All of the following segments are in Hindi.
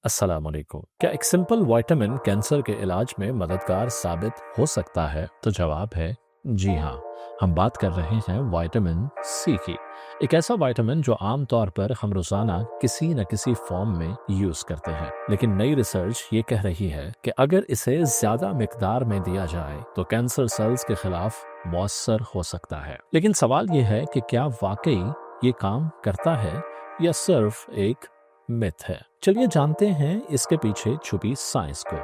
अस्सलाम वालेकुम। क्या एक सिंपल विटामिन कैंसर के इलाज में मददगार साबित हो सकता है? तो जवाब है जी हाँ। हम बात कर रहे हैं विटामिन सी की। एक ऐसा विटामिन जो आमतौर पर हम रोजाना किसी न किसी फॉर्म में यूज करते हैं, लेकिन नई रिसर्च ये कह रही है कि अगर इसे ज्यादा मिकदार में दिया जाए तो कैंसर सेल्स के खिलाफ मौसर हो सकता है। लेकिन सवाल ये है कि क्या वाकई ये काम करता है या सिर्फ एक मिथ है। चलिए जानते हैं इसके पीछे छुपी साइंस को।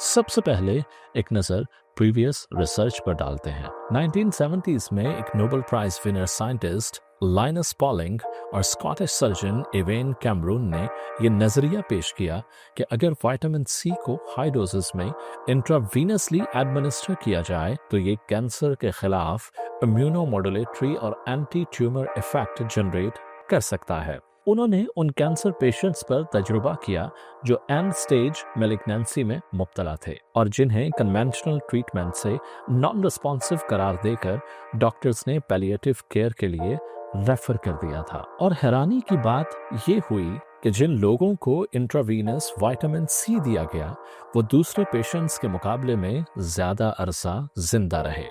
सबसे पहले एक नज़र प्रीवियस रिसर्च पर डालते हैं। 1970s में एक Nobel prize winner scientist Linus Pauling और स्कॉटिश सर्जन एवेन कैमरून ने यह नजरिया पेश किया कि अगर विटामिन सी को हाई डोजेस में इंट्रावीनसली एडमिनिस्टर किया जाए तो ये कैंसर के खिलाफ इम्यूनोमोडुलेटरी और एंटी ट्यूमर इफेक्ट जनरेट कर सकता है। उन्होंने उन कैंसर पेशेंट्स पर तजुर्बा किया जो एंड स्टेज मैलिग्नेंसी में मुब्तला थे और जिन्हें कन्वेंशनल ट्रीटमेंट से नॉन रिस्पॉन्सिव करार देकर डॉक्टर्स ने पैलिएटिव केयर के लिए रेफर कर दिया था। और हैरानी की बात ये हुई कि जिन लोगों को इंट्रावीनस विटामिन सी दिया गया वो दूसरे पेशेंट्स के मुकाबले में ज्यादा अरसा जिंदा रहे।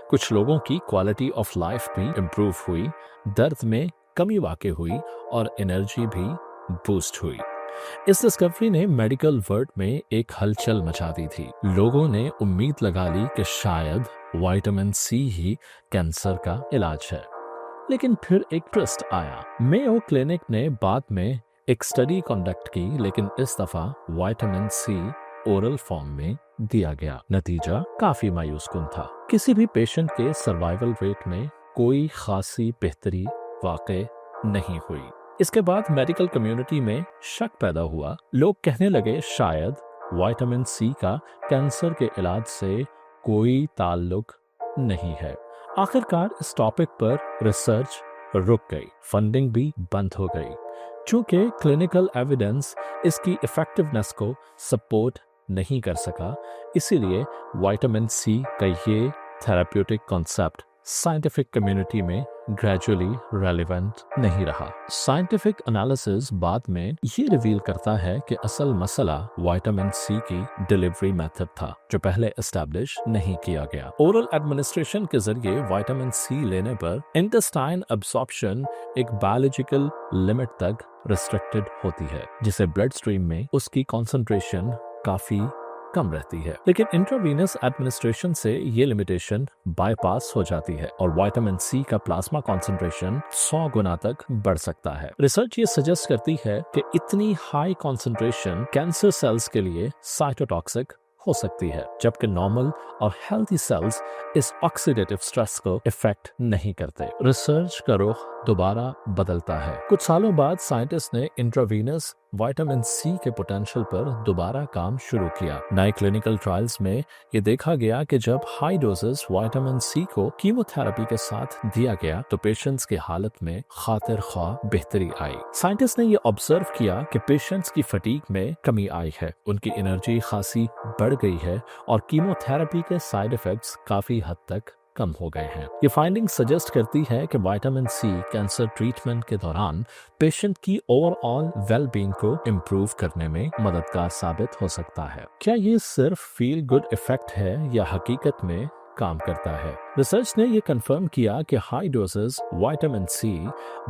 कुछ लोगों की क्वालिटी ऑफ लाइफ भी इम्प्रूव हुई, दर्द में कमी वाक़ई हुई और एनर्जी भी बूस्ट हुई। इस डिस्कवरी ने मेडिकल वर्ल्ड में एक हलचल मचा दी थी। लोगों ने उम्मीद लगा ली कि शायद विटामिन सी ही कैंसर का इलाज है। लेकिन फिर एक ट्विस्ट आया। मेयो क्लिनिक ने बाद में एक स्टडी कंडक्ट की, लेकिन इस दफा विटामिन सी ओरल फॉर्म में दिया गया। नतीजा काफी मायूसकुन था। किसी भी पेशेंट के सर्वाइवल रेट में कोई खासी बेहतरी वाकई नहीं हुई। इसके बाद मेडिकल कम्युनिटी में शक पैदा हुआ। लोग कहने लगे शायद विटामिन सी का कैंसर के इलाज से कोई ताल्लुक नहीं है। आखिरकार इस टॉपिक पर रिसर्च रुक गई, फंडिंग भी बंद हो गई, क्योंकि क्लिनिकल एविडेंस इसकी इफेक्टिवनेस को सपोर्ट नहीं कर सका। इसीलिए विटामिन सी का ये थेराप्यूटिक कॉन्सेप्ट साइंटिफिक कम्युनिटी में ग्रेजुअली रेलेवेंट नहीं रहा। साइंटिफिक एनालिसिस बाद में ये रिवील करता है कि असल मसला विटामिन सी की डिलीवरी मेथड था, जो पहले एस्टैब्लिश नहीं किया गया। ओरल एडमिनिस्ट्रेशन के जरिए विटामिन सी लेने पर इंटेस्टाइन अब्सॉर्प्शन एक बायोलॉजिकल लिमिट तक रिस्ट्रिक्टेड होती है, जिसे ब्लड स्ट्रीम में उसकी कॉन्सेंट्रेशन काफी कम रहती है। लेकिन इंट्रावीनस एडमिनिस्ट्रेशन से ये लिमिटेशन बाईपास हो जाती है और विटामिन सी का प्लाज्मा कॉन्सेंट्रेशन 100 गुना तक बढ़ सकता है। रिसर्च ये सजेस्ट करती है कि इतनी हाई कॉन्सेंट्रेशन कैंसर सेल्स के लिए साइटोटॉक्सिक हो सकती है, जबकि नॉर्मल और हेल्थी सेल्स इस ऑक्सीडेटिव स्ट्रेस को इफेक्ट नहीं करते। रिसर्च का रुख दोबारा बदलता है। कुछ सालों बाद साइंटिस्ट ने इंट्रावीनस विटामिन सी के पोटेंशियल पर दोबारा काम शुरू किया। नए क्लिनिकल ट्रायल्स में ये देखा गया कि जब हाई डोजेस विटामिन सी को कीमोथेरेपी के साथ दिया गया तो पेशेंट्स की हालत में खातिर ख्वाह बेहतरी आई। साइंटिस्ट ने ये ऑब्जर्व किया कि पेशेंट्स की फटीग में कमी आई है, उनकी एनर्जी खासी बढ़ गई है और कीमोथेरेपी के साइड इफेक्ट्स काफी हद तक कम हो गए हैं। ये फाइंडिंग सजेस्ट करती है कि विटामिन सी कैंसर ट्रीटमेंट के दौरान पेशेंट की ओवरऑल वेलबींग को इम्प्रूव करने में मददगार साबित हो सकता है। क्या ये सिर्फ फील गुड इफेक्ट है या हकीकत में काम करता है? रिसर्च ने यह कंफर्म किया कि high doses vitamin C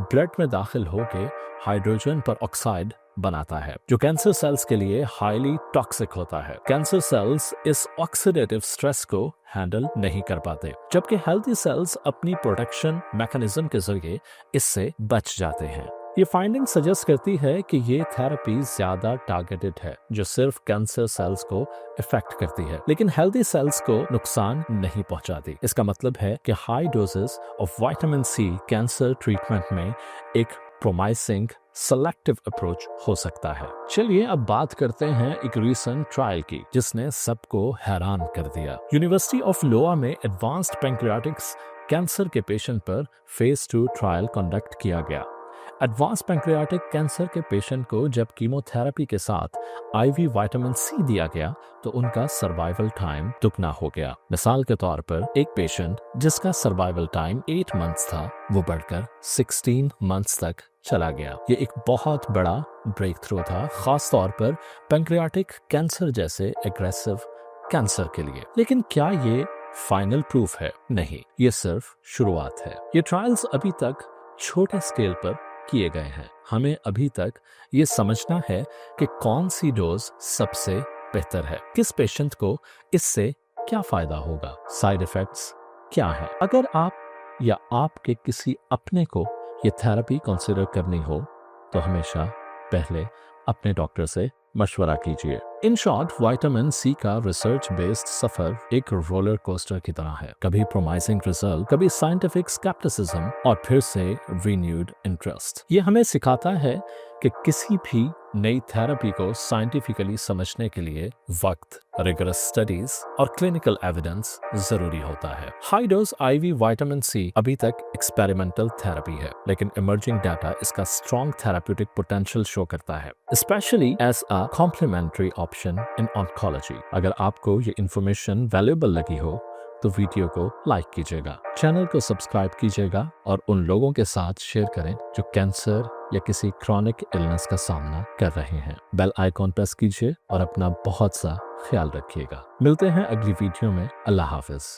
blood में दाखिल होकर हाइड्रोजन पर ऑक्साइड बनाता है, जो कैंसर सेल्स के लिए हाईली टॉक्सिक होता है। कैंसर सेल्स इस ऑक्सीडेटिव स्ट्रेस को हैंडल नहीं कर पाते, जबकि हेल्थी सेल्स अपनी प्रोटेक्शन मैकेनिज्म के जरिए इससे बच जाते हैं। ये फाइंडिंग सजेस्ट करती है कि ये थेरेपी ज्यादा टारगेटेड है, जो सिर्फ कैंसर सेल्स को इफेक्ट करती है, लेकिन हेल्थी सेल्स को नुकसान नहीं पहुंचाती। इसका मतलब है कि high doses of vitamin C cancer treatment में एक प्रोमाइसिंग सेलेक्टिव अप्रोच हो सकता है। चलिए अब बात करते हैं एक रीसेंट ट्रायल की, जिसने सबको हैरान कर दिया। यूनिवर्सिटी ऑफ लोआ में एडवांस्ड पैंक्रियाटिक्स कैंसर के पेशेंट पर फेज 2 ट्रायल कंडक्ट किया गया। एडवांस पैंक्रियाटिक कैंसर के पेशेंट को जब कीमोथेरेपी के साथ आईवी विटामिन सी दिया गया तो उनका सर्वाइवल टाइम दुगना हो गया। मिसाल के तौर पर एक पेशेंट जिसका सर्वाइवल टाइम 8 मंथ्स था वो बढ़कर 16 मंथ्स तक चला गया। ये एक बहुत बड़ा ब्रेक थ्रू था, खास तौर पर पैंक्रियाटिक कैंसर जैसे एग्रेसिव कैंसर के लिए। लेकिन क्या ये फाइनल प्रूफ है? नहीं, ये सिर्फ शुरुआत है। ये ट्रायल्स अभी तक छोटे स्केल पर किए गए हैं। हमें अभी तक ये समझना है कि कौन सी डोज सबसे बेहतर है, किस पेशेंट को इससे क्या फायदा होगा, साइड इफेक्ट्स क्या है। अगर आप या आपके किसी अपने को ये थेरेपी कंसिडर करनी हो तो हमेशा पहले अपने डॉक्टर से मशवरा कीजिए। इन शॉर्ट, विटामिन सी का रिसर्च बेस्ड सफर एक रोलर कोस्टर की तरह है। कभी प्रोमाइजिंग रिजल्ट, कभी साइंटिफिक स्केप्टिसिज्म और फिर से रिन्यूड इंटरेस्ट। ये हमें सिखाता है कि किसी भी नई थेरेपी को साइंटिफिकली समझने के लिए वक्त, रिगरस स्टडीज और क्लिनिकल एविडेंस जरूरी होता है। High dose IV vitamin C अभी तक एक्सपेरिमेंटल थेरेपी है, लेकिन इमर्जिंग डाटा इसका स्ट्रॉन्ग थेरेप्यूटिक पोटेंशियल शो करता है, specially as a complementary option in oncology. अगर आपको ये इंफॉर्मेशन वैल्यूएबल लगी हो तो वीडियो को लाइक कीजिएगा, चैनल को सब्सक्राइब कीजिएगा और उन लोगों के साथ शेयर करें जो कैंसर या किसी क्रॉनिक इलनेस का सामना कर रहे हैं। बेल आइकॉन प्रेस कीजिए और अपना बहुत सा ख्याल रखिएगा। मिलते हैं अगली वीडियो में। अल्लाह हाफिज।